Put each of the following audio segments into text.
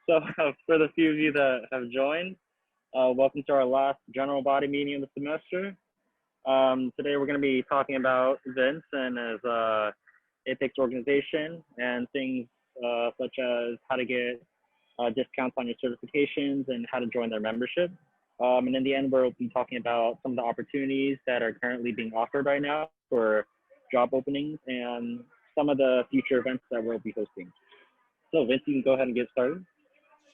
So for the few of you that have joined, welcome to our last general body meeting of the semester. Today we're going to be talking about Vince and his APICS organization and things such as how to get discounts on your certifications and how to join their membership. And in the end, we'll be talking about some of the opportunities that are currently being offered right now for job openings and some of the future events that we'll be hosting. So Vince, you can go ahead and get started.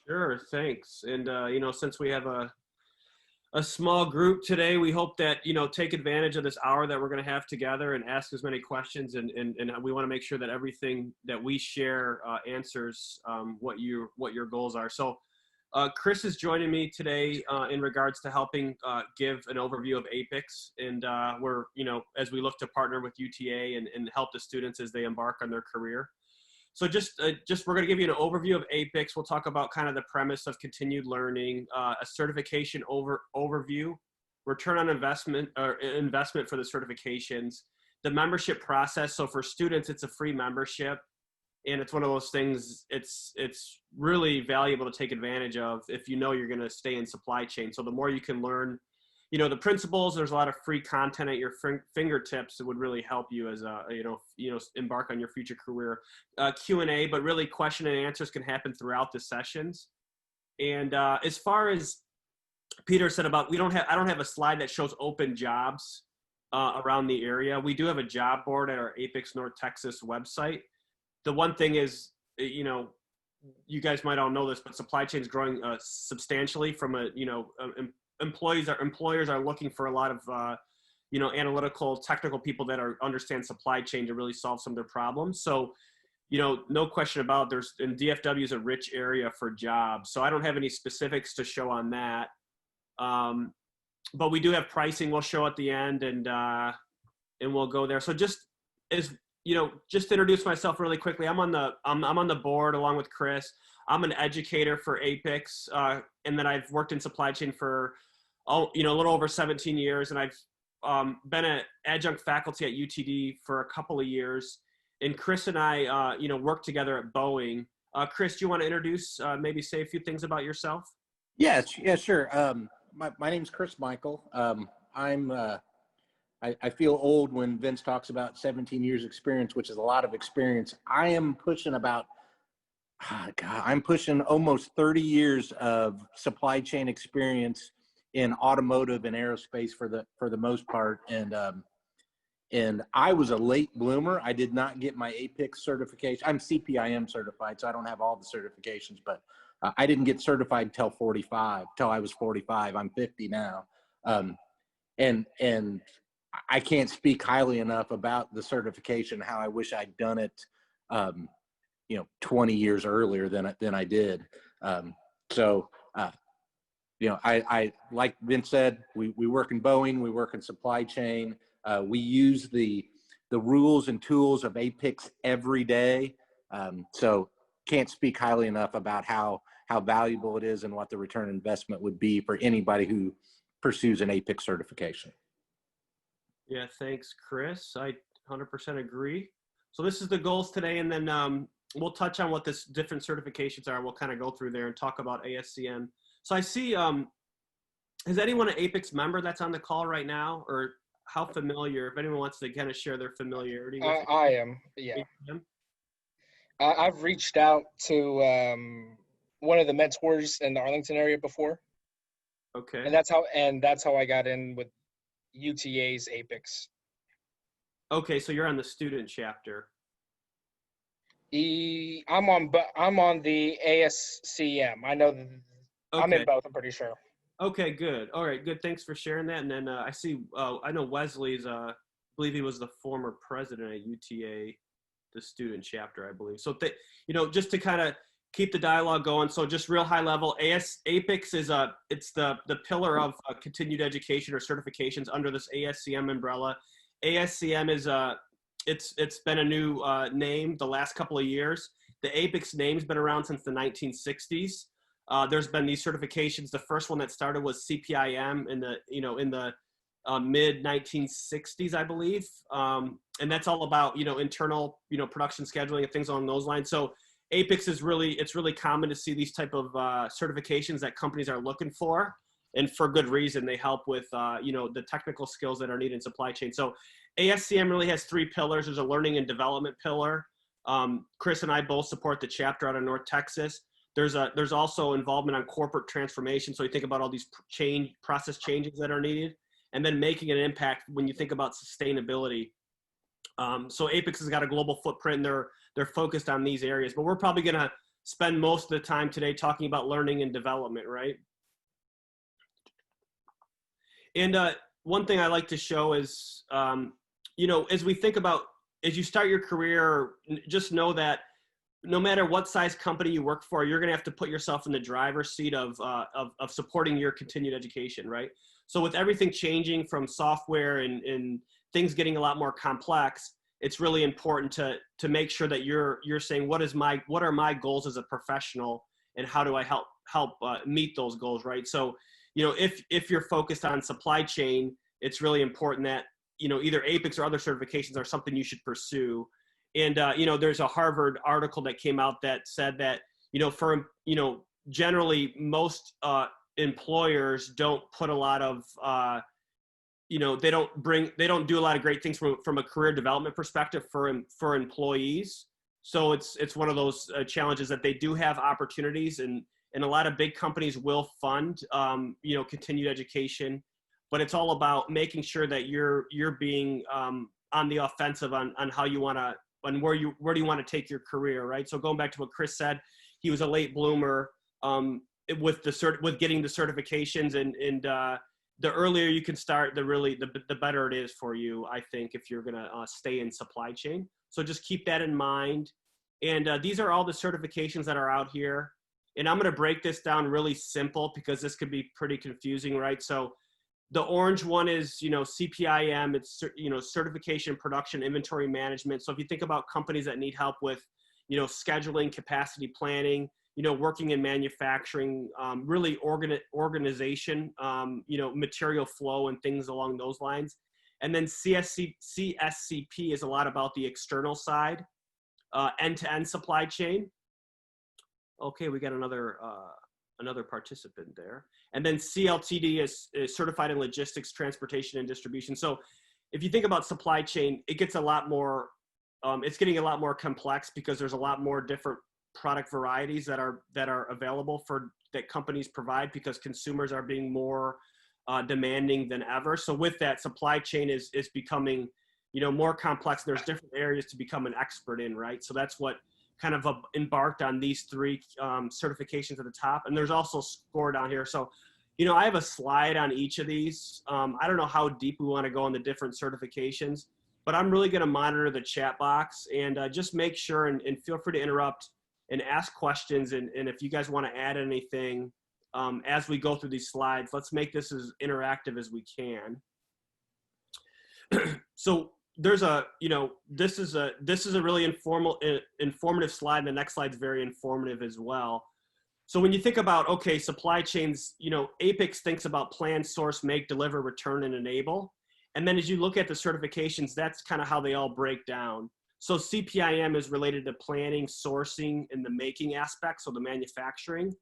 Sure, thanks. And, since we have a small group today, we hope that, take advantage of this hour that we're going to have together and ask as many questions. And we want to make sure that everything that we share answers what your goals are. So Chris is joining me today in regards to helping give an overview of APICS. And we're, as we look to partner with UTA and help the students as they embark on their career. So just we're going to give you an overview of APICS. We'll talk about kind of the premise of continued learning, a certification overview, return on investment or investment for the certifications, the membership process. So for students, it's a free membership, and it's one of those things. It's really valuable to take advantage of if you know you're going to stay in supply chain. So the more you can learn, the principles, there's a lot of free content at your fingertips that would really help you as embark on your future career. Q&A, but really question and answers can happen throughout the sessions. And as far as Peter said about, I don't have a slide that shows open jobs around the area. We do have a job board at our APICS North Texas website. The one thing is, you guys might all know this, but supply chain is growing substantially from employers are looking for a lot of, analytical, technical people that understand supply chain to really solve some of their problems. So, no question about and DFW is a rich area for jobs. So I don't have any specifics to show on that. But we do have pricing we'll show at the end and we'll go there. So just to introduce myself really quickly, I'm on the board along with Chris. I'm an educator for APICS, and then I've worked in supply chain for, a little over 17 years, and I've been an adjunct faculty at UTD for a couple of years. And Chris and I, worked together at Boeing. Chris, do you want to introduce, maybe say a few things about yourself? Yeah, sure. My name's Chris Michael. I feel old when Vince talks about 17 years experience, which is a lot of experience. I am pushing I'm pushing almost 30 years of supply chain experience in automotive and aerospace for the most part. And I was a late bloomer. I did not get my APICS certification. I'm CPIM certified, so I don't have all the certifications, but I didn't get certified till I was 45. I'm 50 now. And I can't speak highly enough about the certification, how I wish I'd done it, 20 years earlier than I did. I like Vince said, we work in Boeing, we work in supply chain. We use the rules and tools of APICS every day. So can't speak highly enough about how valuable it is and what the return on investment would be for anybody who pursues an APICS certification. Yeah, thanks, Chris. I 100% agree. So this is the goals today, and then we'll touch on what this different certifications are. We'll kind of go through there and talk about ASCM. So I see, is anyone an APICS member that's on the call right now, or how familiar, if anyone wants to kind of share their familiarity with it? I am, yeah. I've reached out to one of the mentors in the Arlington area before. Okay. And that's how I got in with UTA's APICS. Okay, so you're on the student chapter. I'm on the ASCM. I know I'm in both, I'm pretty sure. Okay, good. All right, good. Thanks for sharing that. And then I see, I know Wesley's, I believe he was the former president at UTA, the student chapter, I believe. So, just to kind of keep the dialogue going. So just real high level, APICS is it's the pillar of continued education or certifications under this ASCM umbrella. ASCM is it's been a new name the last couple of years. The APICS name's been around since the 1960s. There's been these certifications. The first one that started was CPIM in the mid 1960s, I believe. And that's all about, internal, production scheduling and things along those lines. So APICS is it's really common to see these type of certifications that companies are looking for, and for good reason. They help with the technical skills that are needed in supply chain. So ASCM really has 3 pillars. There's a learning and development pillar. Chris and I both support the chapter out of North Texas. There's also involvement on corporate transformation. So you think about all these process changes that are needed, and then making an impact when you think about sustainability. So APICS has got a global footprint, and they're focused on these areas. But we're probably going to spend most of the time today talking about learning and development, right? And one thing I like to show is, as we think about, as you start your career, just know that no matter what size company you work for, you're going to have to put yourself in the driver's seat of supporting your continued education, right? So with everything changing from software and things getting a lot more complex, it's really important to make sure that you're saying, what are my goals as a professional, and how do I help meet those goals, right? So, if you're focused on supply chain, it's really important that, either APICS or other certifications are something you should pursue. And, there's a Harvard article that came out that said that, generally most employers don't put a lot of, they don't do a lot of great things from a career development perspective for employees. So it's one of those challenges that they do have opportunities, and a lot of big companies will fund, continued education, but it's all about making sure that you're being on the offensive on how you want to, and where do you want to take your career, right? So going back to what Chris said, he was a late bloomer with getting the certifications, and the earlier you can start, the better it is for you, I think, if you're going to stay in supply chain. So just keep that in mind. And these are all the certifications that are out here. And I'm going to break this down really simple because this could be pretty confusing, right? So the orange one is, CPIM. It's, certification, production, inventory management. So if you think about companies that need help with, scheduling, capacity planning, working in manufacturing, really organization, material flow and things along those lines. And then CSCP is a lot about the external side, end-to-end supply chain. Okay, we got another participant there. And then CLTD is certified in logistics, transportation, and distribution. So if you think about supply chain, it gets a lot more, it's getting a lot more complex because there's a lot more different product varieties that are available that companies provide, because consumers are being more demanding than ever. So with that, supply chain is becoming, more complex. There's different areas to become an expert in, right? So that's what kind of embarked on these 3 certifications at the top. And there's also score down here. So, I have a slide on each of these. I don't know how deep we want to go on the different certifications, but I'm really going to monitor the chat box and just make sure, and feel free to interrupt and ask questions. And if you guys want to add anything as we go through these slides, let's make this as interactive as we can. So there's this is a really informative slide. The next slide's very informative as well. So when you think about, okay, supply chains, APICS thinks about plan, source, make, deliver, return, and enable. And then as you look at the certifications, that's kind of how they all break down. So CPIM is related to planning, sourcing, and the making aspect, so the manufacturing,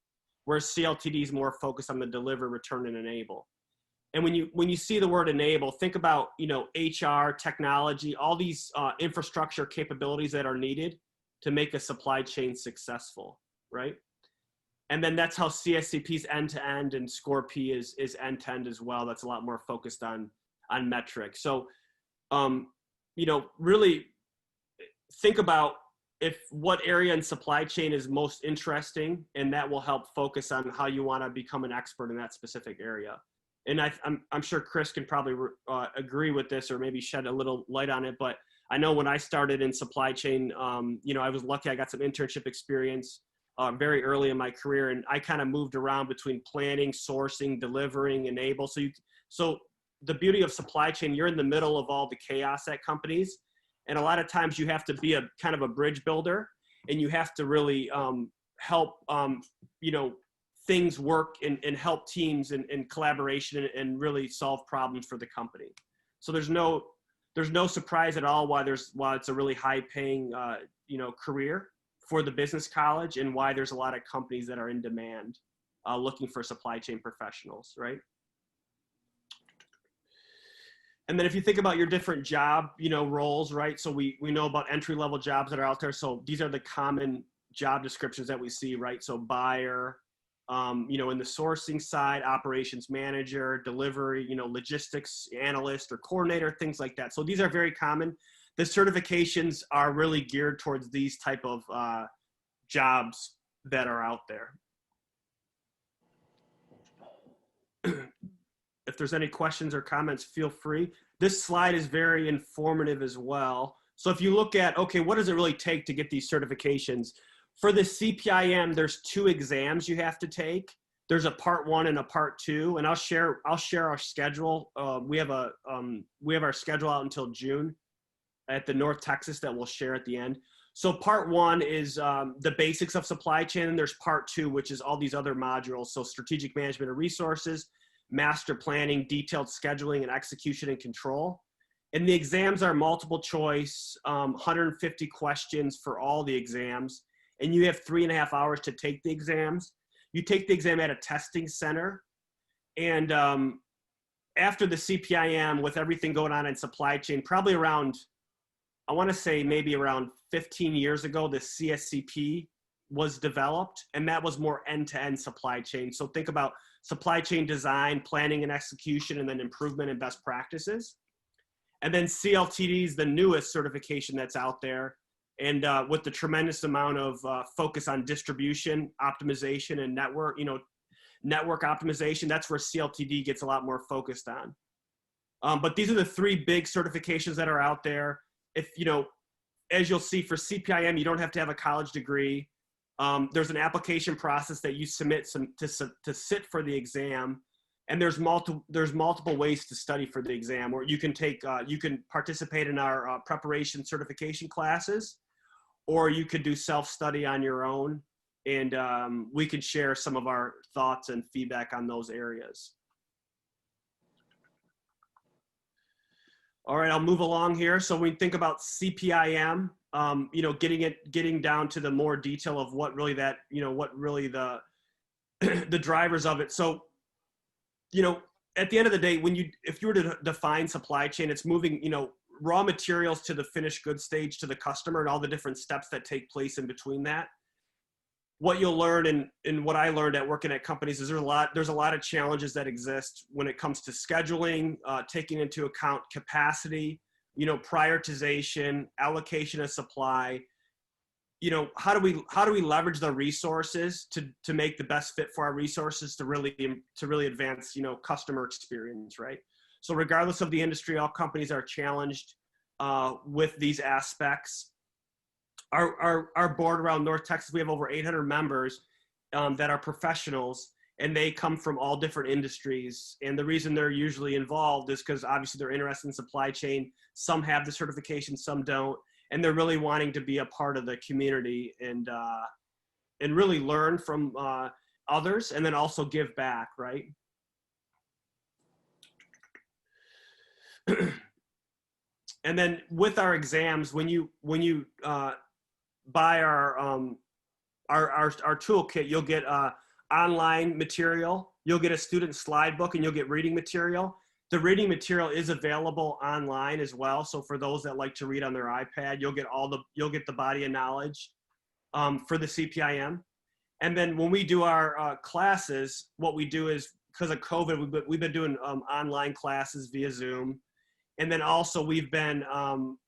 whereas CLTD is more focused on the deliver, return, and enable. And when you see the word enable, think about, HR, technology, all these infrastructure capabilities that are needed to make a supply chain successful, right? And then that's how CSCP's end-to-end, and SCORE-P is end-to-end as well. That's a lot more focused on metrics. So, really think about what area in supply chain is most interesting, and that will help focus on how you want to become an expert in that specific area. And I'm sure Chris can probably agree with this, or maybe shed a little light on it. But I know when I started in supply chain, I was lucky. I got some internship experience very early in my career, and I kind of moved around between planning, sourcing, delivering, enable. So the beauty of supply chain, you're in the middle of all the chaos at companies, and a lot of times you have to be a kind of a bridge builder, and you have to really help things work and help teams and collaboration and really solve problems for the company. So there's no surprise at all why it's a really high paying career. for the business college and why there's a lot of companies that are in demand looking for supply chain professionals, right? And then if you think about your different job, roles, right? So we know about entry-level jobs that are out there. So these are the common job descriptions that we see, right? So buyer, in the sourcing side, operations manager, delivery, logistics analyst or coordinator, things like that. So these are very common. The certifications are really geared towards these type of jobs that are out there. If there's any questions or comments, feel free. This slide is very informative as well. So if you look at, okay, what does it really take to get these certifications? For the CPIM, there's 2 exams you have to take. There's a part 1 and a part 2, and I'll share our schedule. We have our schedule out until June at the North Texas that we'll share at the end. So part 1 is the basics of supply chain, and there's part 2, which is all these other modules. So strategic management of resources, master planning, detailed scheduling, and execution and control. And the exams are multiple choice, 150 questions for all the exams. And you have 3.5 hours to take the exams. You take the exam at a testing center. And after the CPIM, with everything going on in supply chain, probably around, I want to say maybe around 15 years ago, the CSCP was developed, and that was more end-to-end supply chain. So think about supply chain design, planning and execution, and then improvement and best practices. And then CLTD is the newest certification that's out there. And with the tremendous amount of focus on distribution, optimization, and network, network optimization, that's where CLTD gets a lot more focused on. But these are the 3 big certifications that are out there. If, as you'll see for CPIM, you don't have to have a college degree. There's an application process that you submit to sit for the exam, and there's multiple ways to study for the exam. Or you can participate in our preparation certification classes, or you could do self-study on your own, and we could share some of our thoughts and feedback on those areas. All right, I'll move along here. So when we think about CPIM, getting down to the more detail of what really the the drivers of it. So, at the end of the day, if you were to define supply chain, it's moving, raw materials to the finished goods stage to the customer and all the different steps that take place in between that. What you'll learn and what I learned at working at companies is there's a lot of challenges that exist when it comes to scheduling, taking into account capacity, prioritization, allocation of supply. How do we leverage the resources to make the best fit for our resources to really advance, customer experience, right? So regardless of the industry, all companies are challenged with these aspects. Our board around North Texas, we have over 800 members that are professionals, and they come from all different industries. And the reason they're usually involved is because obviously they're interested in supply chain. Some have the certification, some don't, and they're really wanting to be a part of the community and really learn from others, and then also give back, right? And then with our exams, when you buy our toolkit, you'll get online material, you'll get a student slide book, and you'll get reading material. The reading material is available online as well. So for those that like to read on their iPad, you'll get the body of knowledge for the CPIM. And then when we do our classes, what we do is, because of COVID, we've been doing online classes via Zoom. And then also we've been,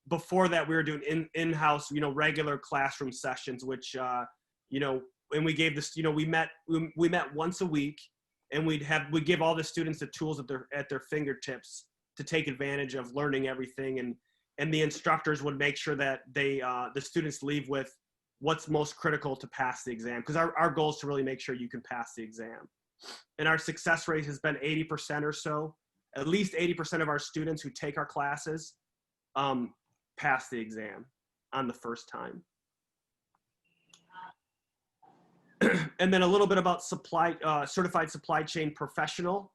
before that we were doing in-house, regular classroom sessions, which, and we gave this, we met once a week, and we give all the students the tools at their fingertips to take advantage of learning everything. And the instructors would make sure that the students leave with what's most critical to pass the exam. Because our goal is to really make sure you can pass the exam. And our success rate has been 80% or so. At least 80% of our students who take our classes pass the exam on the first time. And then a little bit about certified supply chain professional.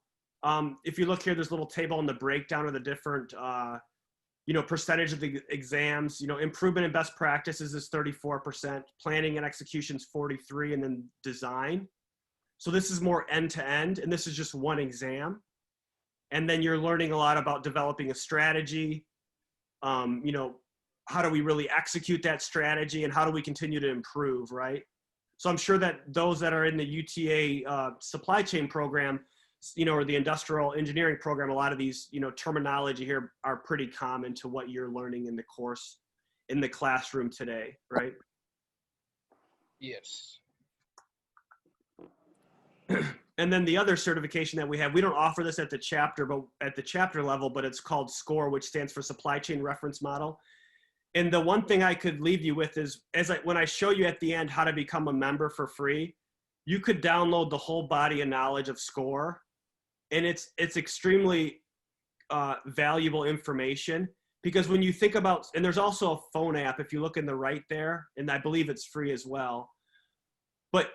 If you look here, there's a little table on the breakdown of the different, percentage of the exams, improvement in best practices is 34%, planning and execution is 43%, and then design. So this is more end to end, and this is just one exam. And then you're learning a lot about developing a strategy, how do we really execute that strategy, and how do we continue to improve, right? So I'm sure that those that are in the UTA supply chain program, or the industrial engineering program, a lot of these, terminology here are pretty common to what you're learning in the course, in the classroom today, right? Yes. And then the other certification that we have, we don't offer this at the chapter, but at the chapter level, but it's called SCORE, which stands for Supply Chain Reference Model. And the one thing I could leave you with is, when I show you at the end how to become a member for free, you could download the whole body of knowledge of SCORE. And it's extremely valuable information, because when you think about, and there's also a phone app, if you look in the right there, and I believe it's free as well. But,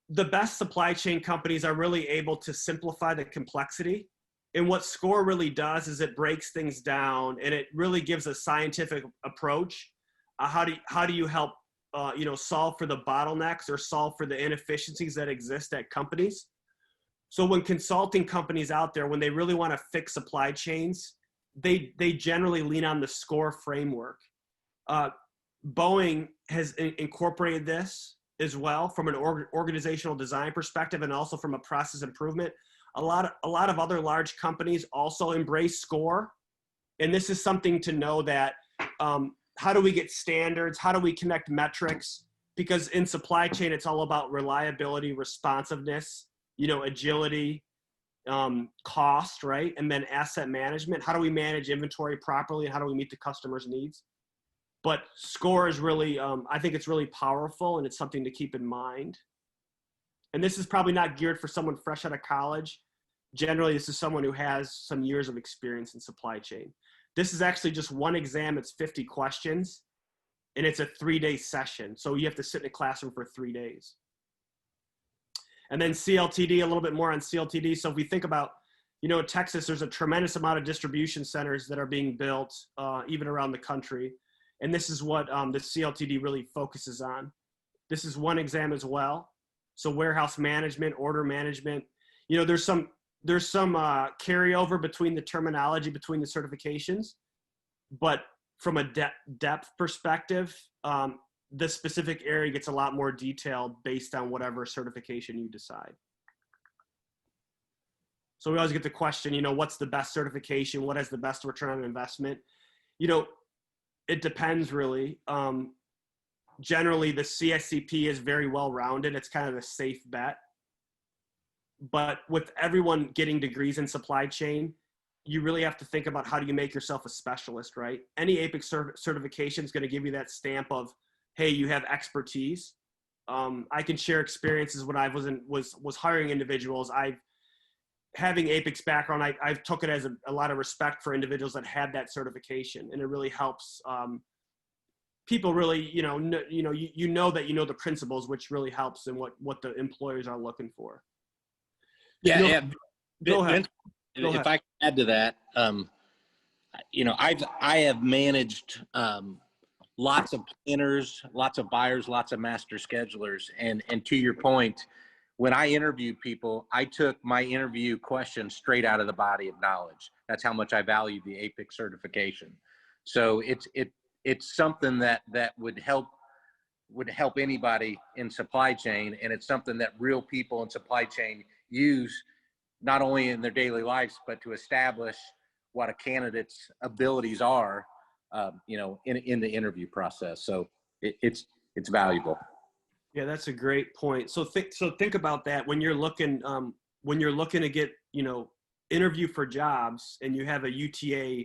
the best supply chain companies are really able to simplify the complexity. And what SCORE really does is it breaks things down, and it really gives a scientific approach. How do you help, solve for the bottlenecks or solve for the inefficiencies that exist at companies? So when consulting companies out there, when they really want to fix supply chains, they generally lean on the SCORE framework. Boeing has incorporated this as well from an organizational design perspective, and also from a process improvement. A lot of other large companies also embrace SCORE. And this is something to know, that how do we get standards? How do we connect metrics? Because in supply chain, it's all about reliability, responsiveness, agility, cost, right? And then asset management. How do we manage inventory properly? And how do we meet the customer's needs? But SCORE is really, I think it's really powerful, and it's something to keep in mind. And this is probably not geared for someone fresh out of college. Generally, this is someone who has some years of experience in supply chain. This is actually just one exam. It's 50 questions, and it's a 3-day session. So you have to sit in a classroom for 3 days. And then CLTD, a little bit more on CLTD. So if we think about, Texas, there's a tremendous amount of distribution centers that are being built, even around the country. And this is what the CLTD really focuses on. This is one exam as well. So warehouse management, order management, there's some carryover between the terminology, between the certifications, but from a depth perspective, the specific area gets a lot more detailed based on whatever certification you decide. So we always get the question, what's the best certification? What has the best return on investment? It depends really. Generally, the CSCP is very well-rounded. It's kind of a safe bet. But with everyone getting degrees in supply chain, you really have to think about how do you make yourself a specialist, right? Any APICS certification is going to give you that stamp of, hey, you have expertise. I can share experiences when I was hiring individuals. Having APICS background, I've took it as a lot of respect for individuals that had that certification, and it really helps people really, you know that the principles, which really helps in what the employers are looking for. Yeah, Go ahead. If I can add to that, I have managed lots of planners, lots of buyers, lots of master schedulers, and to your point, when I interviewed people, I took my interview questions straight out of the body of knowledge. That's how much I value the APICS certification. So it's something that would help anybody in supply chain, and it's something that real people in supply chain use not only in their daily lives, but to establish what a candidate's abilities are, in the interview process. So it's valuable. Yeah, that's a great point. So think about that when you're looking to get, interview for jobs, and you have a UTA,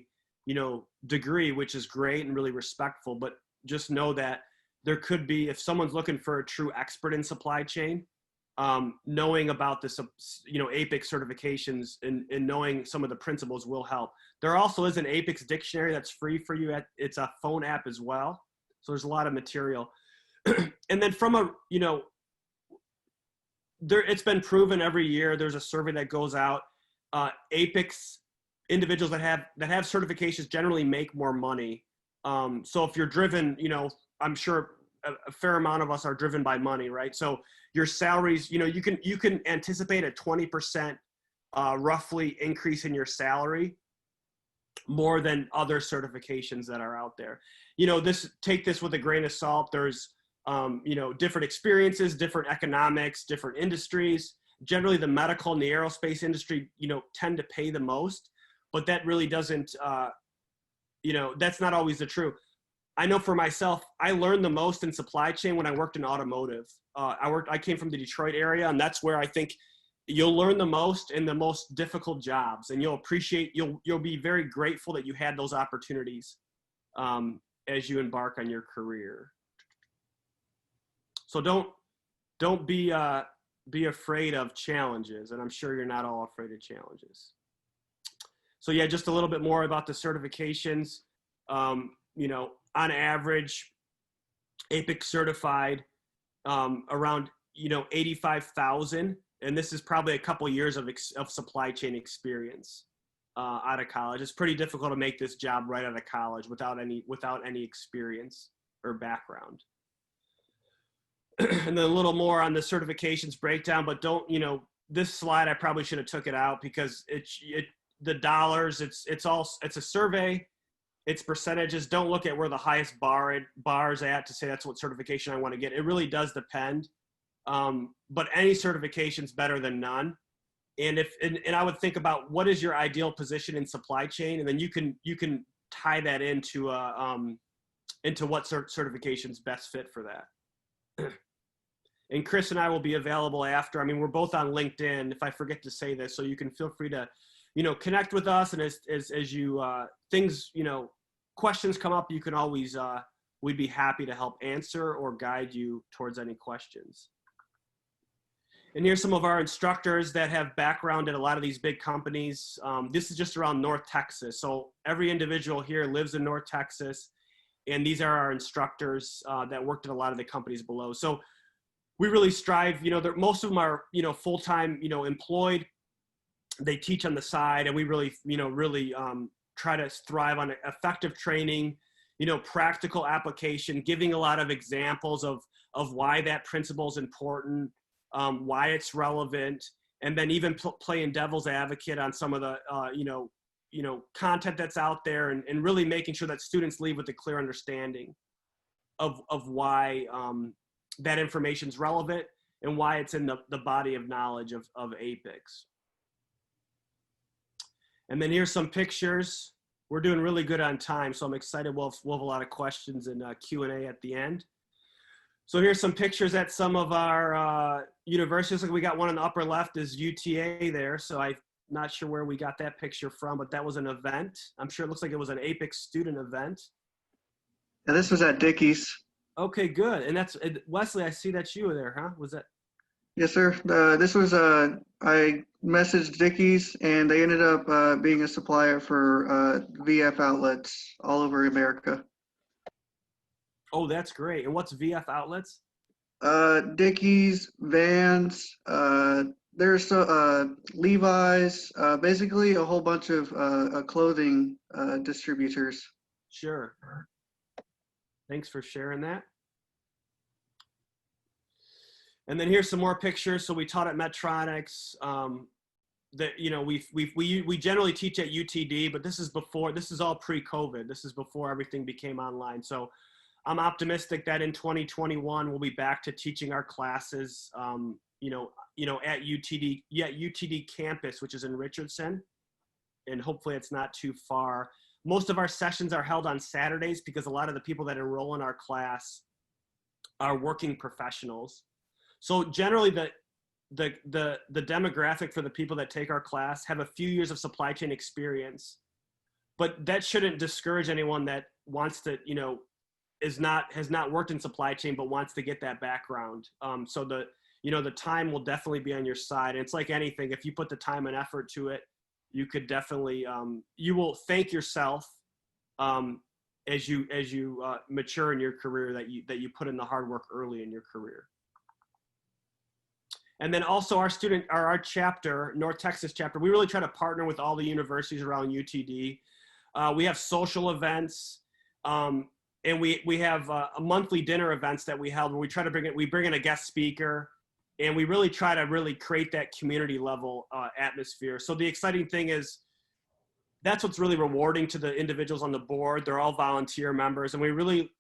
degree, which is great and really respectful, but just know that there could be, if someone's looking for a true expert in supply chain, knowing about this, APICS certifications and knowing some of the principles will help. There also is an APICS dictionary that's free for you. It's a phone app as well. So there's a lot of material. And then from it's been proven every year, there's a survey that goes out. APICS individuals that have certifications generally make more money. So if you're driven, I'm sure a fair amount of us are driven by money, right? So your salaries, you can anticipate a 20% roughly increase in your salary more than other certifications that are out there. Take this with a grain of salt. There's different experiences, different economics, different industries. Generally the medical and the aerospace industry, tend to pay the most, but that really doesn't, that's not always the truth. I know for myself, I learned the most in supply chain when I worked in automotive. I came from the Detroit area, and that's where I think you'll learn the most in the most difficult jobs, and you'll be very grateful that you had those opportunities as you embark on your career. So don't be afraid of challenges, and I'm sure you're not all afraid of challenges. So yeah, just a little bit more about the certifications. On average, APICS certified around 85,000, and this is probably a couple years of supply chain experience out of college. It's pretty difficult to make this job right out of college without any experience or background. And then a little more on the certifications breakdown, but this slide I probably should have took it out because the dollars, it's a survey. It's percentages. Don't look at where the highest bar's at to say that's what certification I want to get. It really does depend. But any certification is better than none. And I would think about what is your ideal position in supply chain, and then you can tie that into what certifications best fit for that. And Chris and I will be available after. I mean, we're both on LinkedIn, if I forget to say this, so you can feel free to connect with us, and as you things, questions come up, you can always, we'd be happy to help answer or guide you towards any questions. And here's some of our instructors that have background at a lot of these big companies. This is just around North Texas. So every individual here lives in North Texas, and these are our instructors that worked at a lot of the companies below. So we really strive, most of them are, full-time, employed. They teach on the side, and we really, try to thrive on effective training, practical application, giving a lot of examples of why that principle is important, why it's relevant, and then even playing devil's advocate on some of the, content that's out there, and really making sure that students leave with a clear understanding of why that information is relevant and why it's in the body of knowledge of APICS. And then here's some pictures. We're doing really good on time, so I'm excited. We'll have a lot of questions and Q&A at the end. So here's some pictures at some of our universities. Like we got one on the upper left is UTA there, so I'm not sure where we got that picture from, but that was an event. I'm sure it looks like it was an APICS student event. Yeah, this was at Dickey's. Okay, good. And that's Wesley. I see that you were there, huh? Was that? Yes, sir. This was I messaged Dickey's, and they ended up being a supplier for VF outlets all over America. Oh, that's great. And what's VF outlets? Dickey's, Vans. There's Levi's. Basically, a whole bunch of clothing distributors. Sure. Thanks for sharing that. And then here's some more pictures. So we taught at Medtronics. We generally teach at UTD, but this is all pre-COVID. This is before everything became online. So I'm optimistic that in 2021 we'll be back to teaching our classes, at UTD campus, which is in Richardson, and hopefully it's not too far. Most of our sessions are held on Saturdays because a lot of the people that enroll in our class are working professionals. So generally the demographic for the people that take our class have a few years of supply chain experience, but that shouldn't discourage anyone that wants to, has not worked in supply chain, but wants to get that background. So the time will definitely be on your side. And it's like anything, if you put the time and effort to it, you could definitely, you will thank yourself as you mature in your career that you put in the hard work early in your career. And then also our chapter, North Texas chapter, we really try to partner with all the universities around UTD. We have social events, and we have a monthly dinner events that we held where we try to bring in a guest speaker, and we really try to really create that community level atmosphere. So the exciting thing is that's what's really rewarding to the individuals on the board. They're all volunteer members, and we really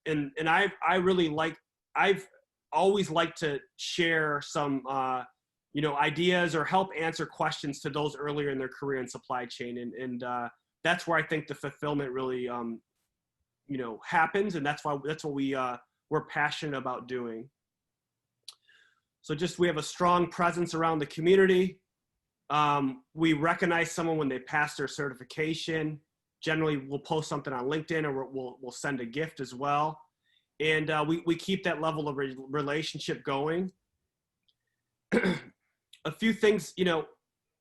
I've always liked to share some ideas or help answer questions to those earlier in their career in supply chain, and that's where I think the fulfillment really happens, and that's what we're passionate about doing. So we have a strong presence around the community. We recognize someone when they pass their certification. Generally, we'll post something on LinkedIn, or we'll send a gift as well. And we keep that level of relationship going. A few things,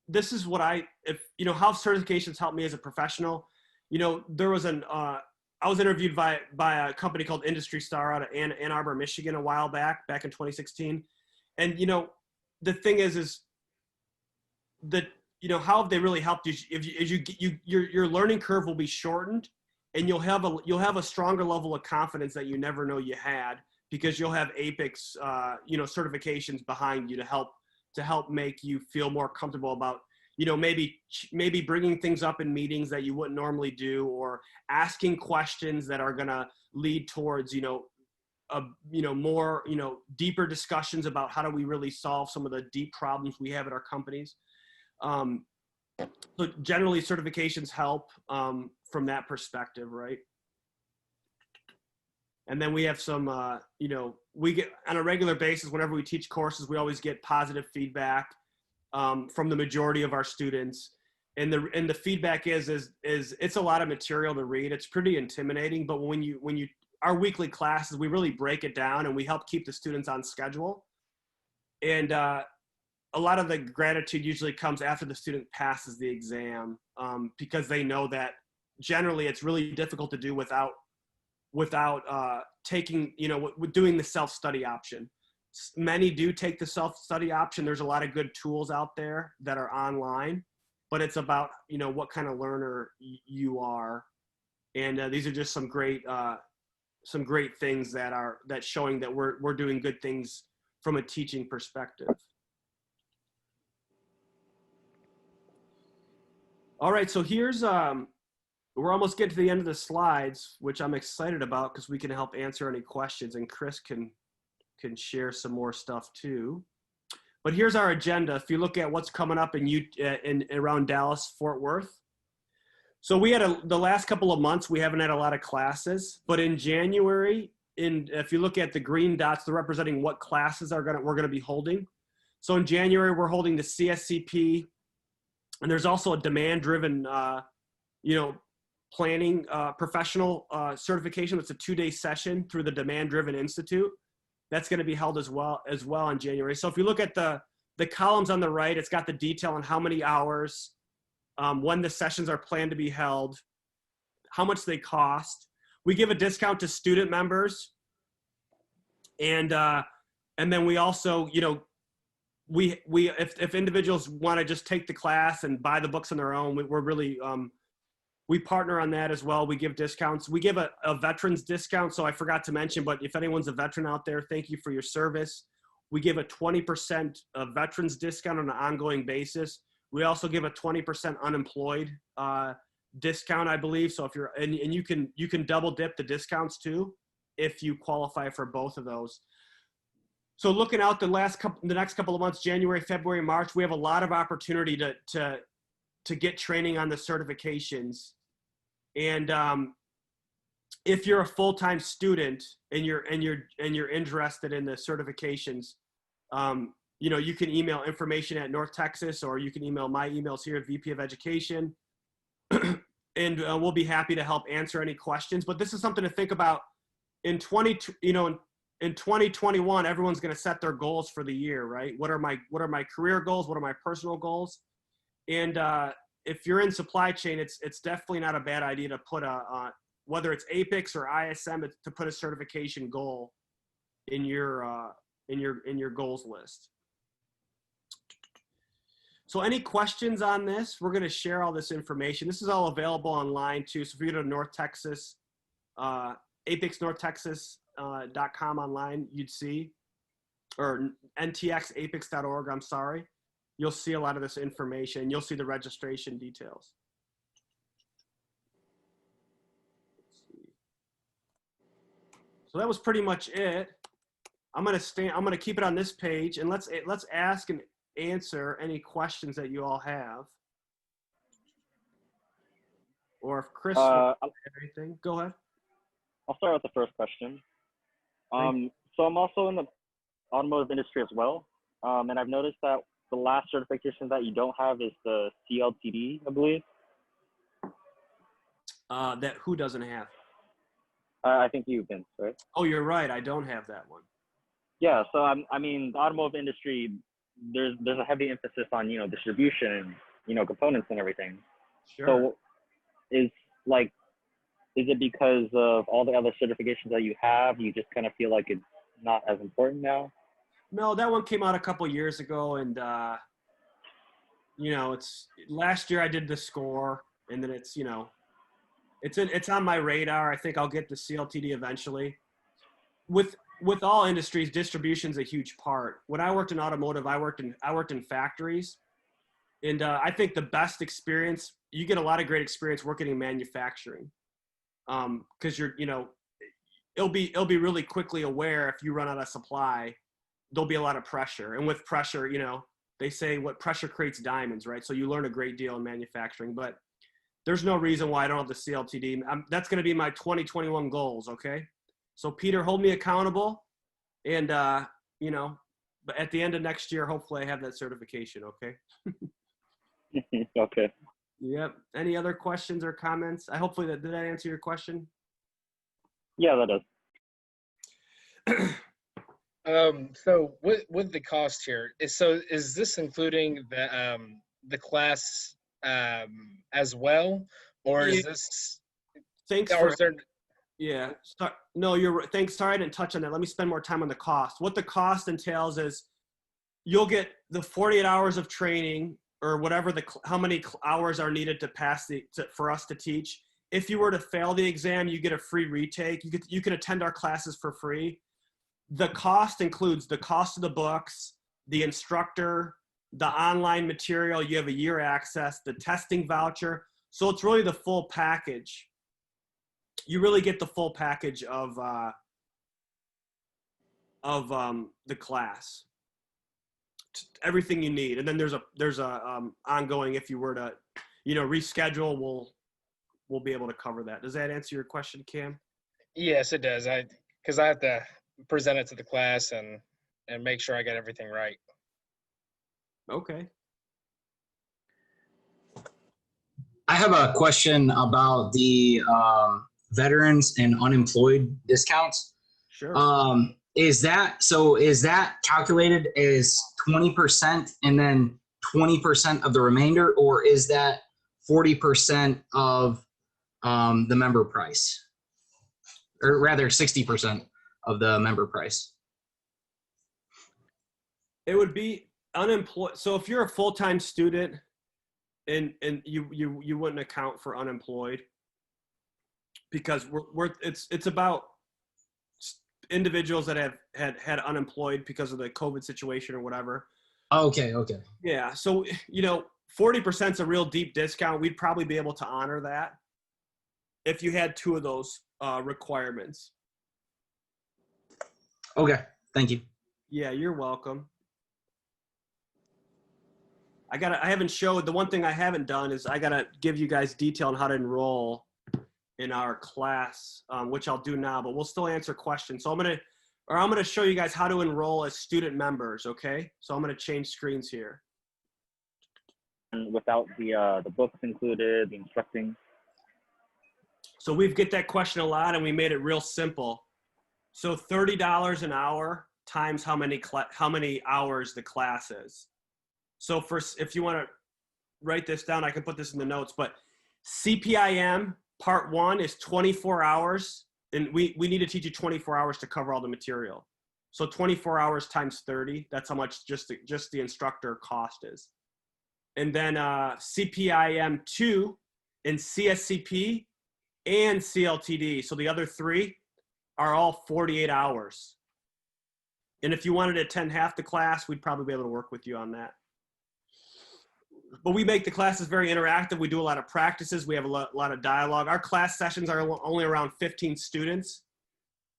this is what how certifications help me as a professional. There was I was interviewed by a company called Industry Star out of Ann Arbor, Michigan a while back in 2016. And, the thing is that, how have they really helped you? Your learning curve will be shortened, and you'll have a stronger level of confidence that you never know you had, because you'll have APICS, certifications behind you to help make you feel more comfortable about, maybe bringing things up in meetings that you wouldn't normally do, or asking questions that are going to lead towards, more, deeper discussions about how do we really solve some of the deep problems we have at our companies. So generally certifications help from that perspective, right? And then we have some, we get on a regular basis, whenever we teach courses, we always get positive feedback from the majority of our students. And the feedback is it's a lot of material to read. It's pretty intimidating, but when our weekly classes, we really break it down and we help keep the students on schedule. And a lot of the gratitude usually comes after the student passes the exam, because they know that generally it's really difficult to do without taking, doing the self-study option. Many do take the self-study option. There's a lot of good tools out there that are online, but it's about, what kind of learner you are. And these are just some great things that showing that we're doing good things from a teaching perspective. All right, so here's, we're almost getting to the end of the slides, which I'm excited about because we can help answer any questions, and Chris can share some more stuff too. But here's our agenda. If you look at what's coming up in around Dallas, Fort Worth. So we had the last couple of months, we haven't had a lot of classes, but in January, if you look at the green dots, they're representing what classes we're gonna be holding. So in January, we're holding the CSCP, and there's also a demand-driven, planning professional certification. It's a 2-day session through the Demand-Driven Institute. That's going to be held as well in January. So if you look at the columns on the right, it's got the detail on how many hours, when the sessions are planned to be held, how much they cost. We give a discount to student members, and then we also, if individuals want to just take the class and buy the books on their own, we're really we partner on that as well. We give discounts. We give a veterans discount. So I forgot to mention, but if anyone's a veteran out there, thank you for your service. We give a 20% veterans discount on an ongoing basis. We also give a 20% unemployed discount, I believe. So if you're, and you can double dip the discounts too, if you qualify for both of those. So looking out the next couple of months, January, February, March, we have a lot of opportunity to get training on the certifications. And if you're a full-time student and you're interested in the certifications, you can email information at North Texas, or you can email my emails here at VP of Education, and we'll be happy to help answer any questions. But this is something to think about in 2021. Everyone's going to set their goals for the year, right? What are my career goals? What are my personal goals? And if you're in supply chain, it's definitely not a bad idea to put whether it's APICS or ISM, to put a certification goal in your goals list. So any questions on this? We're going to share all this information. This is all available online too. So if you go to North Texas, APICSNorthTexas.com online, you'd see, or ntxapics.org, I'm sorry. You'll see a lot of this information. You'll see the registration details. Let's see. So that was pretty much it. I'm going to keep it on this page, and let's ask and answer any questions that you all have. Or if Chris wants to add anything, go ahead. I'll start with the first question. So I'm also in the automotive industry as well. And I've noticed that the last certification that you don't have is the CLTD, I believe. That who doesn't have? I think you, Vince, right? Oh, you're right. I don't have that one. Yeah. So I mean, the automotive industry, there's a heavy emphasis on, distribution, components and everything. Sure. So is it because of all the other certifications that you have, you just kind of feel like it's not as important now? No, that one came out a couple years ago, and it's last year I did the score, and then it's it's on my radar. I think I'll get the CLTD eventually. With all industries, distribution's a huge part. When I worked in automotive, I worked in factories, and I think the best experience, you get a lot of great experience working in manufacturing, because it'll be really quickly aware if you run out of supply. There'll be a lot of pressure. And with pressure, they say what pressure creates diamonds, right? So you learn a great deal in manufacturing, but there's no reason why I don't have the CLTD. That's going to be my 2021 goals. Okay. So Peter, hold me accountable. And, but at the end of next year, hopefully I have that certification. Okay. Okay. Yep. Any other questions or comments? Hopefully did that answer your question? Yeah, that does. So with the cost here, is this including the class as well, or is this? Thanks. Or is there? Yeah. No, you're right. Thanks. Sorry, I didn't touch on that. Let me spend more time on the cost. What the cost entails is you'll get the 48 hours of training, or whatever how many hours are needed to pass for us to teach. If you were to fail the exam, you get a free retake. You can attend our classes for free. The cost includes the cost of the books, the instructor, the online material. You have a year access, the testing voucher. So it's really the full package. You really get the full package of the class, everything you need. And then there's a ongoing, if you were to, reschedule, we'll be able to cover that. Does that answer your question, Cam? Yes, it does. Because I have to present it to the class and make sure I get everything right. Okay. I have a question about the veterans and unemployed discounts. Sure. Is that calculated as 20% and then 20% of the remainder, or is that 40% of the member price, or rather 60% of the member price? It would be unemployed. So if you're a full-time student and you wouldn't account for unemployed, because it's about individuals that have had unemployed because of the COVID situation or whatever. Okay. Yeah. So, 40% is a real deep discount. We'd probably be able to honor that if you had two of those requirements. Okay. Thank you. Yeah, you're welcome. I haven't showed, the one thing I haven't done is I got to give you guys detail on how to enroll in our class, which I'll do now, but we'll still answer questions. So I'm going to show you guys how to enroll as student members. Okay. So I'm going to change screens here. And without the books included, the instructing. So we get that question a lot, and we made it real simple. So $30 an hour times how many hours the class is. So if you want to write this down, I can put this in the notes, but CPIM part 1 is 24 hours, and we need to teach you 24 hours to cover all the material. So 24 hours times 30, that's how much just the instructor cost is. and then CPIM 2 and CSCP and CLTD. So the other 3 are all 48 hours. And if you wanted to attend half the class, we'd probably be able to work with you on that. But we make the classes very interactive. We do a lot of practices. We have a lot of dialogue. Our class sessions are only around 15 students.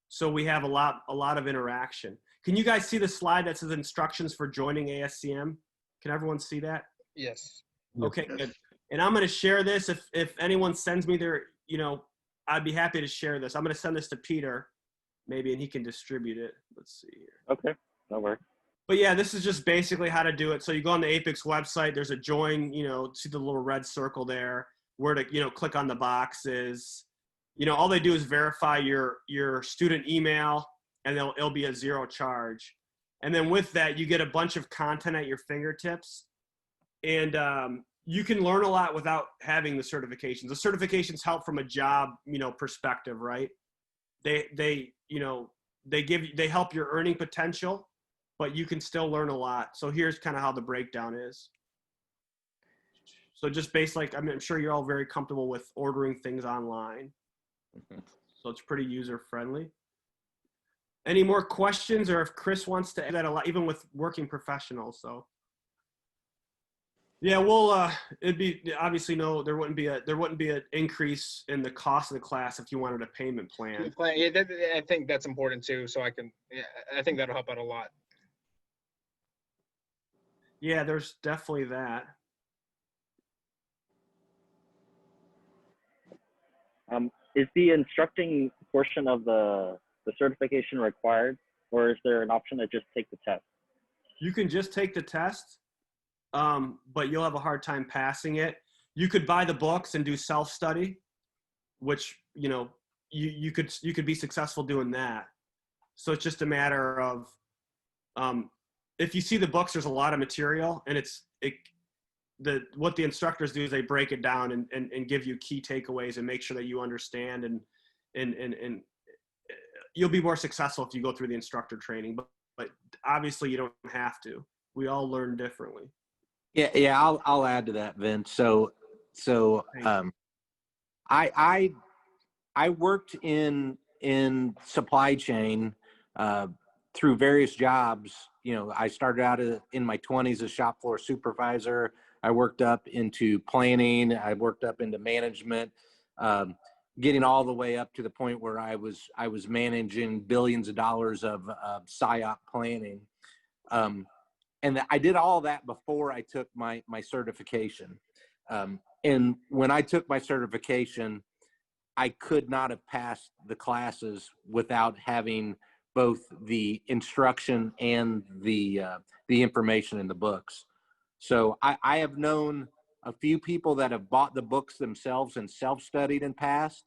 So we have a lot of interaction. Can you guys see the slide that says instructions for joining ASCM? Can everyone see that? Yes. Okay, good. And I'm going to share this. If anyone sends me their, I'd be happy to share this. I'm going to send this to Peter, maybe, and he can distribute it. Let's see here. Okay, that works. But yeah, this is just basically how to do it. So you go on the APICS website, there's a join, see the little red circle there, where to, click on the boxes. All they do is verify your student email, and it'll be a 0 charge. And then with that, you get a bunch of content at your fingertips. And you can learn a lot without having the certifications. The certifications help from a job, perspective, right? They help your earning potential, but you can still learn a lot. So here's kind of how the breakdown is. So just I'm sure you're all very comfortable with ordering things online. So it's pretty user friendly. Any more questions, or if Chris wants to add that a lot, even with working professionals, so. Yeah, well, it'd be obviously there wouldn't be an increase in the cost of the class if you wanted a payment plan. Yeah, I think that's important too. So I think that'll help out a lot. Yeah, there's definitely that. Is the instructing portion of the certification required, or is there an option to just take the test? You can just take the test, but you'll have a hard time passing it. You could buy the books and do self-study, which, you could be successful doing that. So it's just a matter of, if you see the books, there's a lot of material, and what the instructors do is they break it down and give you key takeaways and make sure that you understand, and you'll be more successful if you go through the instructor training, but obviously you don't have to. We all learn differently. Yeah. I'll add to that, Vince. So I worked in supply chain through various jobs. I started out in my 20s as shop floor supervisor. I worked up into planning. I worked up into management, getting all the way up to the point where I was managing billions of dollars of PSYOP planning. And I did all that before I took my certification. And when I took my certification, I could not have passed the classes without having both the instruction and the information in the books. So I have known a few people that have bought the books themselves and self-studied and passed.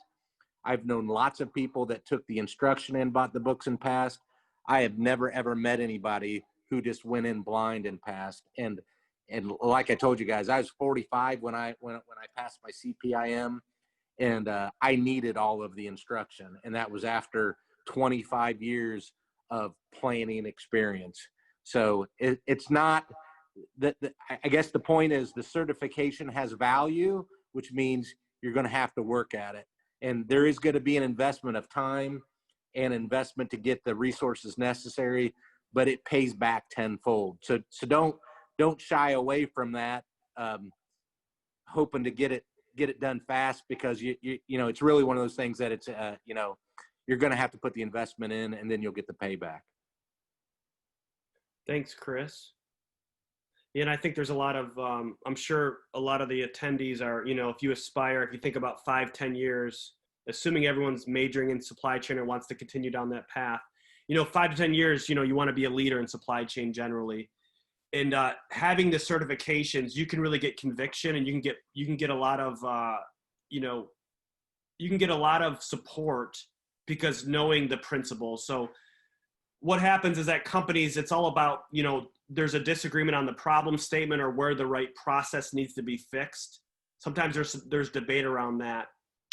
I've known lots of people that took the instruction and bought the books and passed. I have never, ever met anybody who just went in blind and passed. And like I told you guys, I was 45 when I passed my CPIM, and I needed all of the instruction. And that was after 25 years of planning experience. So it's not that, I guess the point is the certification has value, which means you're going to have to work at it. And there is going to be an investment of time and investment to get the resources necessary, but it pays back tenfold. So don't shy away from that, hoping to get it done fast, because you it's really one of those things that it's you're going to have to put the investment in, and then you'll get the payback. Thanks, Chris. Yeah, and I think there's a lot of, I'm sure a lot of the attendees are, if you think about 5-10 years, assuming everyone's majoring in supply chain or wants to continue down that path, 5 to 10 years, you want to be a leader in supply chain generally. And having the certifications, you can really get conviction, and you can get a lot of, you can get a lot of support because knowing the principles. So what happens is that companies, it's all about, there's a disagreement on the problem statement or where the right process needs to be fixed. Sometimes there's debate around that.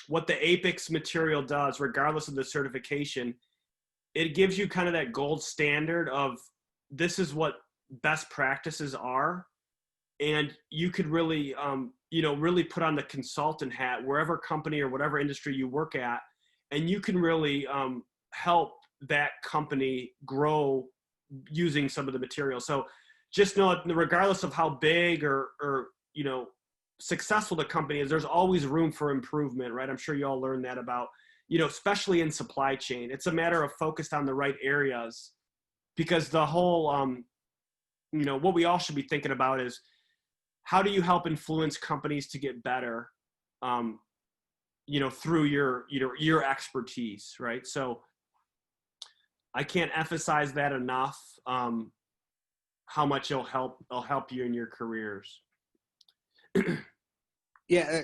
What the APICS material does, regardless of the certification, it gives you kind of that gold standard of this is what best practices are. and you could really, really put on the consultant hat, wherever company or whatever industry you work at, and you can really help that company grow using some of the material. So just know, regardless of how big or successful the company is, there's always room for improvement, right? I'm sure you all learned that about, especially in supply chain. It's a matter of focused on the right areas, because the whole, what we all should be thinking about is, how do you help influence companies to get better, through your expertise, right? So I can't emphasize that enough, how much it'll help you in your careers. Yeah.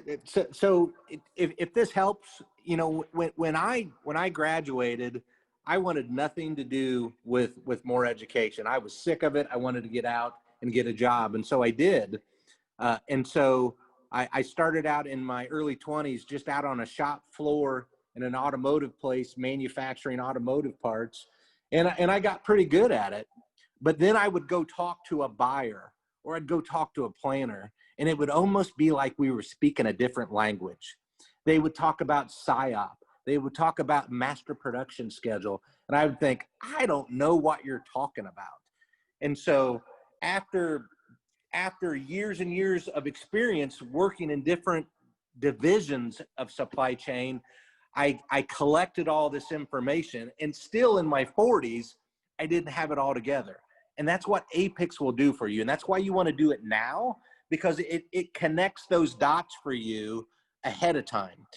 So if this helps, when I graduated, I wanted nothing to do with more education. I was sick of it. I wanted to get out and get a job. And so I did. And so I started out in my early 20s, just out on a shop floor in an automotive place, manufacturing automotive parts. And I got pretty good at it. But then I would go talk to a buyer, or I'd go talk to a planner, and it would almost be like we were speaking a different language. They would talk about PSYOP. They would talk about master production schedule. And I would think, I don't know what you're talking about. And so after years and years of experience working in different divisions of supply chain, I collected all this information, and still in my 40s, I didn't have it all together. And that's what APICS will do for you. And that's why you want to do it now, because it connects those dots for you ahead of time.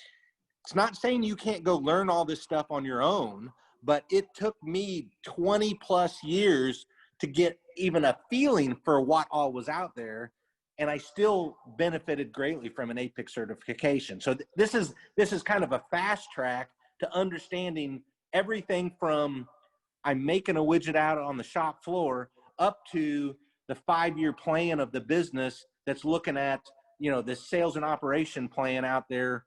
It's not saying you can't go learn all this stuff on your own, but it took me 20 plus years to get even a feeling for what all was out there. And I still benefited greatly from an APICS certification. So this is kind of a fast track to understanding everything from I'm making a widget out on the shop floor up to the 5-year plan of the business that's looking at, the sales and operation plan out there,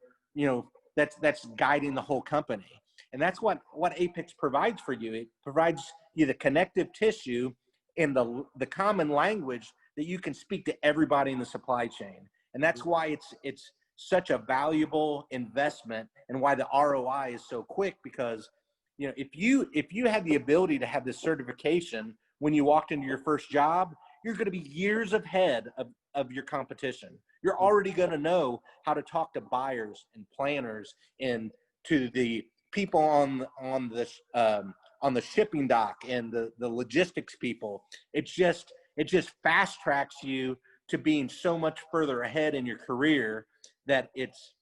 that's guiding the whole company. And that's what APICS provides for you. It provides you the connective tissue and the common language that you can speak to everybody in the supply chain. And that's why it's such a valuable investment, and why the ROI is so quick, because if you had the ability to have this certification when you walked into your first job, you're going to be years ahead of your competition. You're already going to know how to talk to buyers and planners and to the people on the shipping dock and the logistics people. It just fast tracks you to being so much further ahead in your career that it's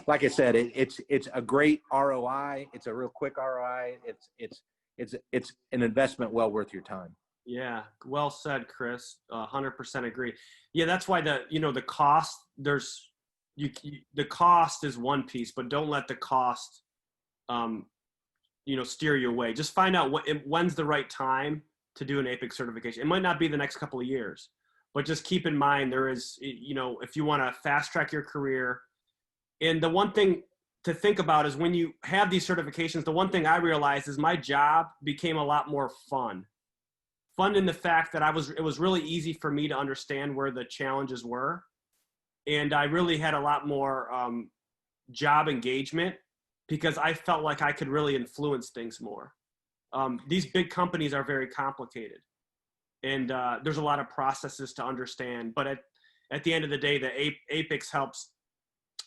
like I said, it's a great ROI. It's a real quick ROI. It's an investment well worth your time. Yeah, well said, Chris. 100% agree. Yeah, that's why the cost, the cost is one piece, but don't let the cost steer you away. Just find out when's the right time to do an APICS certification. It might not be the next couple of years, but just keep in mind there is, if you want to fast track your career. And the one thing to think about is when you have these certifications, the one thing I realized is my job became a lot more fun. Fun in the fact that it was really easy for me to understand where the challenges were. And I really had a lot more job engagement, because I felt like I could really influence things more. These big companies are very complicated, and there's a lot of processes to understand. But at the end of the day, the APICS helps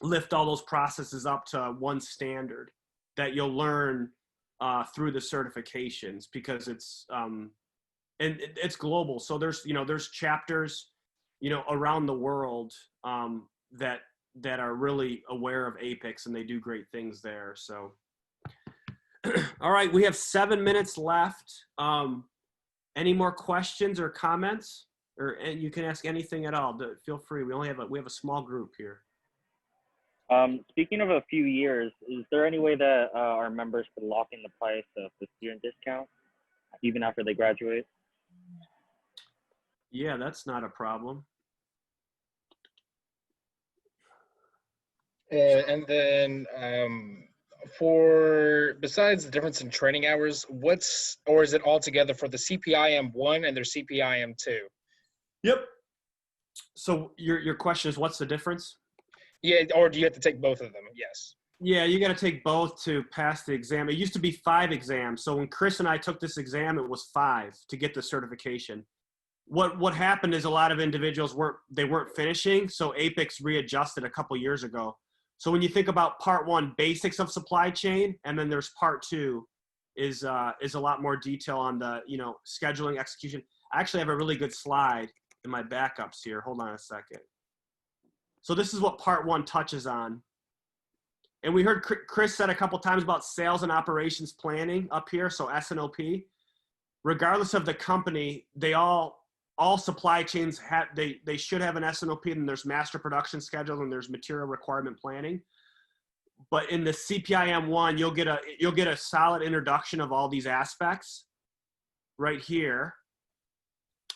lift all those processes up to one standard that you'll learn through the certifications, because it's and it's global. So there's chapters around the world that are really aware of APICS, and they do great things there. So all right, we have 7 minutes left. Any more questions or comments, and you can ask anything at all. Feel free. We have a small group here. Speaking of a few years, is there any way that our members could lock in the price of the student discount even after they graduate? Yeah, that's not a problem. And then besides the difference in training hours, or is it all together for the CPIM 1 and their CPIM 2? Yep. So your question is, what's the difference? Yeah, or do you have to take both of them? Yes. Yeah, you got to take both to pass the exam. It used to be 5 exams. So when Chris and I took this exam, it was 5 to get the certification. What happened is a lot of individuals weren't finishing, so APICS readjusted a couple years ago. So when you think about part 1, basics of supply chain, and then there's part 2 is a lot more detail on the, scheduling, execution. I actually have a really good slide in my backups here. Hold on a second. So this is what part 1 touches on. And we heard Chris said a couple times about sales and operations planning up here, so S&OP. Regardless of the company, all supply chains they should have an S&OP, and there's master production schedule and there's material requirement planning. But in the CPIM-1, you'll get a solid introduction of all these aspects right here.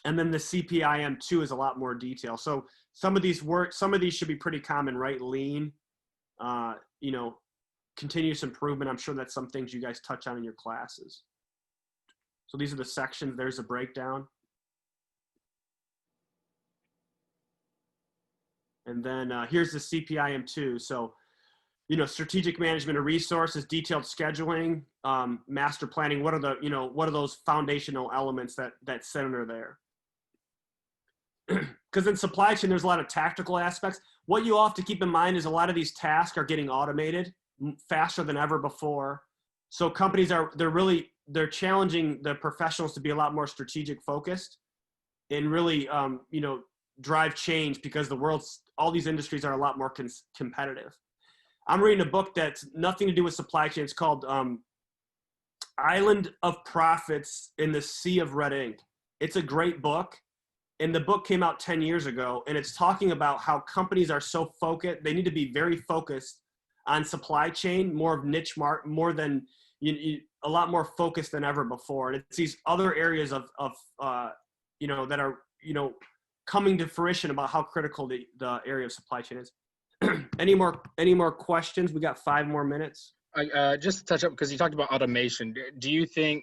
And then the CPIM-2 is a lot more detail. So some of these should be pretty common, right? Lean, continuous improvement. I'm sure that's some things you guys touch on in your classes. So these are the sections. There's a breakdown. And then here's the CPIM-2. So, strategic management of resources, detailed scheduling, master planning. What are those foundational elements that sit under there? Because in supply chain, there's a lot of tactical aspects. What you all have to keep in mind is a lot of these tasks are getting automated faster than ever before. So companies they're challenging the professionals to be a lot more strategic focused and really, drive change, because all these industries are a lot more competitive. I'm reading a book that's nothing to do with supply chain. It's called Island of Profits in the Sea of Red Ink. It's a great book. And the book came out 10 years ago, and it's talking about how companies are so focused. They need to be very focused on supply chain, more of niche market, more than a lot more focused than ever before. And it's these other areas of that are, coming to fruition about how critical the area of supply chain is. Any more questions? We got 5 more minutes. Just to touch up, because you talked about automation. Do you think,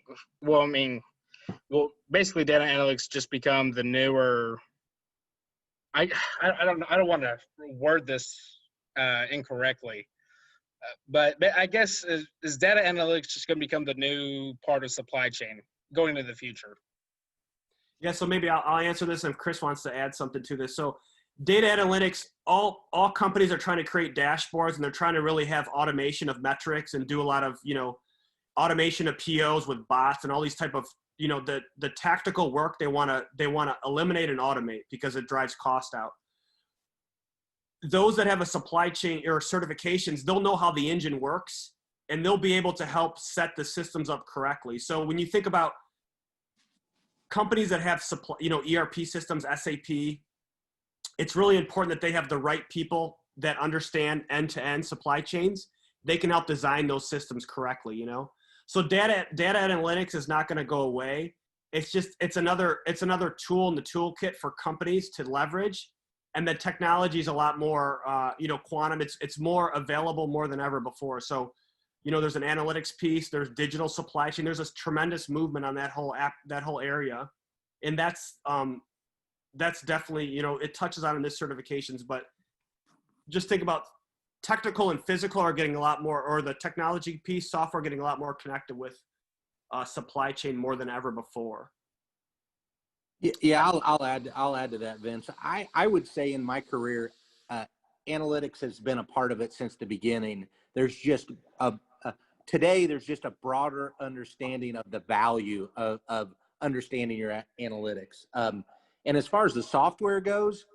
basically data analytics just become the newer, I don't want to word this incorrectly, but I guess is data analytics just going to become the new part of supply chain going into the future? Yeah, so maybe I'll answer this, and if Chris wants to add something to this. So data analytics, all companies are trying to create dashboards, and they're trying to really have automation of metrics and do a lot of, automation of POs with bots and all these type of, the tactical work they want to eliminate and automate because it drives cost out. Those that have a supply chain or certifications, they'll know how the engine works, and they'll be able to help set the systems up correctly. So when you think about companies that have ERP systems, SAP, it's really important that they have the right people that understand end-to-end supply chains. They can help design those systems correctly, So data analytics is not going to go away. It's another tool in the toolkit for companies to leverage. And the technology is a lot more, quantum. It's more available more than ever before. So, there's an analytics piece, there's digital supply chain. There's this tremendous movement on that whole area. And that's definitely, it touches on in this certifications, but just think about technical and physical are getting a lot more, or the technology piece, software getting a lot more connected with supply chain more than ever before. Yeah, I'll add to that, Vince. I would say in my career, analytics has been a part of it since the beginning. There's just today there's just a broader understanding of the value of understanding your analytics. And as far as the software goes,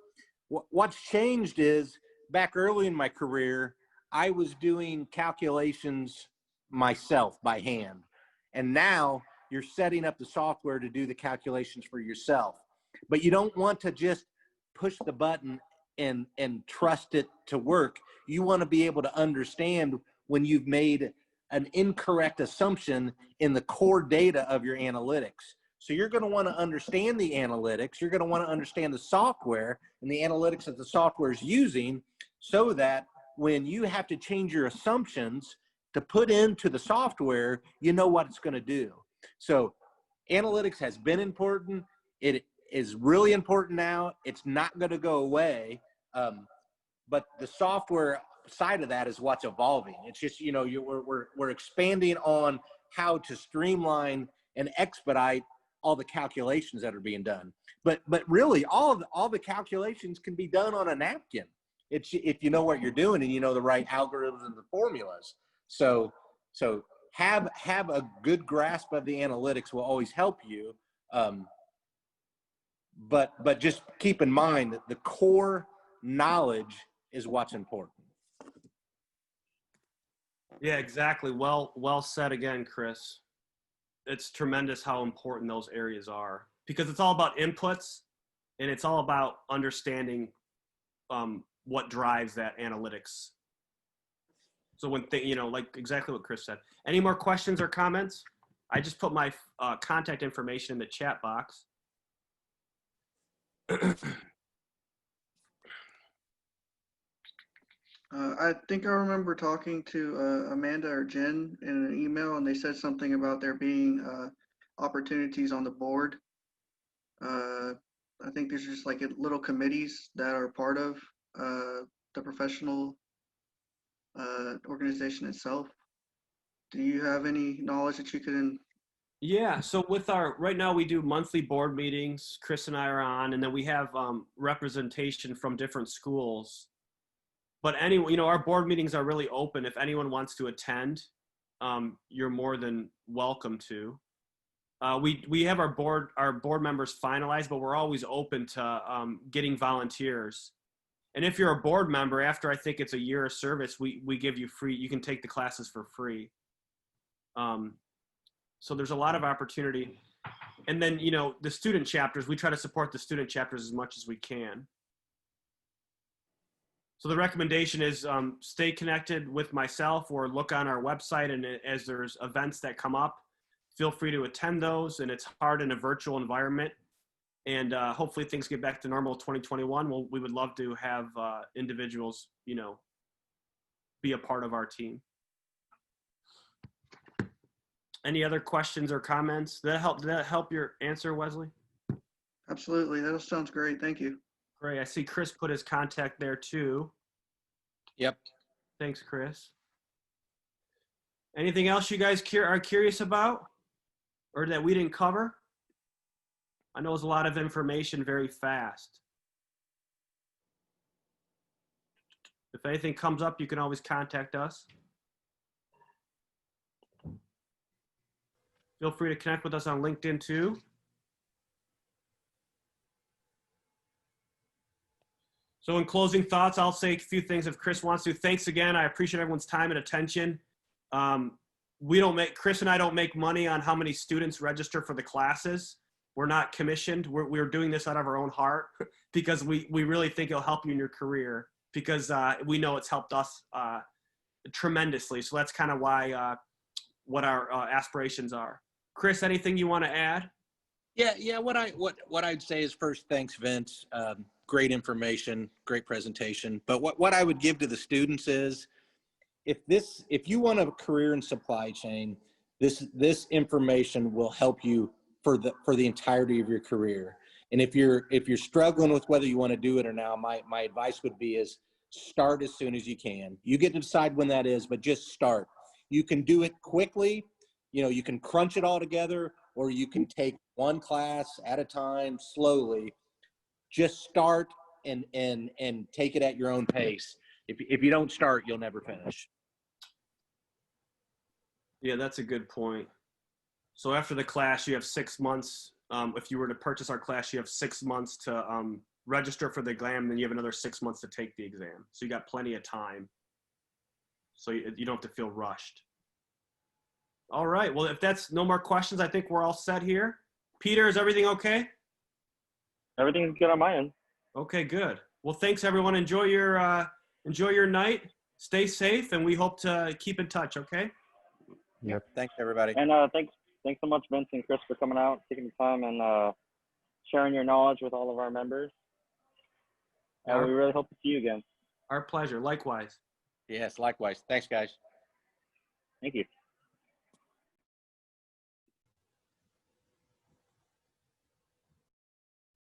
what's changed is back early in my career, I was doing calculations myself by hand. And now you're setting up the software to do the calculations for yourself. But you don't want to just push the button and trust it to work. You want to be able to understand when you've made an incorrect assumption in the core data of your analytics. So you're going to want to understand the analytics. You're going to want to understand the software and the analytics that the software is using, so that when you have to change your assumptions to put into the software, you know what it's going to do. So analytics has been important. is really important now. It's not going to go away. But the software side of that is what's evolving. It's just, you know, we're expanding on how to streamline and expedite all the calculations that are being done. But really, all the calculations can be done on a napkin. It's if you know what you're doing and you know the right algorithms and the formulas. So have a good grasp of the analytics will always help you. But just keep in mind that the core knowledge is what's important. Yeah, exactly. Well said again, Chris. It's tremendous how important those areas are, because it's all about inputs and it's all about understanding what drives that analytics. So when you know, like exactly what Chris said. Any more questions or comments? I just put my contact information in the chat box. I think I remember talking to Amanda or Jen in an email, and they said something about there being opportunities on the board. I think there's just like little committees that are part of the professional organization itself. Do you have any knowledge that you can? Yeah, so with right now we do monthly board meetings, Chris and I are on, and then we have representation from different schools. But anyway, you know, our board meetings are really open. If anyone wants to attend, you're more than welcome to. We have our board members finalized, but we're always open to getting volunteers. And if you're a board member, after I think it's a year of service, we give you free. You can take the classes for free. So there's a lot of opportunity. And then, you know, the student chapters, we try to support the student chapters as much as we can. So the recommendation is stay connected with myself or look on our website. And as there's events that come up, feel free to attend those. And it's hard in a virtual environment. And hopefully things get back to normal 2021. We would love to have individuals, you know, be a part of our team. Any other questions or comments? Did that help your answer, Wesley? Absolutely. That sounds great. Thank you. Great. I see Chris put his contact there too. Yep. Thanks, Chris. Anything else you guys are curious about or that we didn't cover? I know it's a lot of information very fast. If anything comes up, you can always contact us. Feel free to connect with us on LinkedIn too. So in closing thoughts, I'll say a few things if Chris wants to. Thanks again. I appreciate everyone's time and attention. Chris and I don't make money on how many students register for the classes. We're not commissioned. We're doing this out of our own heart because we really think it'll help you in your career, because we know it's helped us tremendously. So that's kind of why what our aspirations are. Chris, anything you want to add? Yeah. What I'd say is first, thanks, Vince. Great information, great presentation. But what I would give to the students is, if you want a career in supply chain, this information will help you for the entirety of your career. And if you're struggling with whether you want to do it or not, my advice would be is start as soon as you can. You get to decide when that is, but just start. You can do it quickly. You know, you can crunch it all together, or you can take one class at a time slowly. Just start and take it at your own pace. If you don't start, you'll never finish. Yeah, that's a good point. So after the class, you have 6 months. If you were to purchase our class, you have 6 months to register for the exam, then you have another 6 months to take the exam. So you got plenty of time. So you don't have to feel rushed. All right. Well, if that's no more questions, I think we're all set here. Peter, is everything okay? Everything's good on my end. Okay, good. Well, thanks everyone. Enjoy your night. Stay safe, and we hope to keep in touch. Okay. Yep. Thanks, everybody. And thanks so much, Vince and Chris, for coming out, taking the time, and sharing your knowledge with all of our members. We really hope to see you again. Our pleasure. Likewise. Yes, likewise. Thanks, guys. Thank you.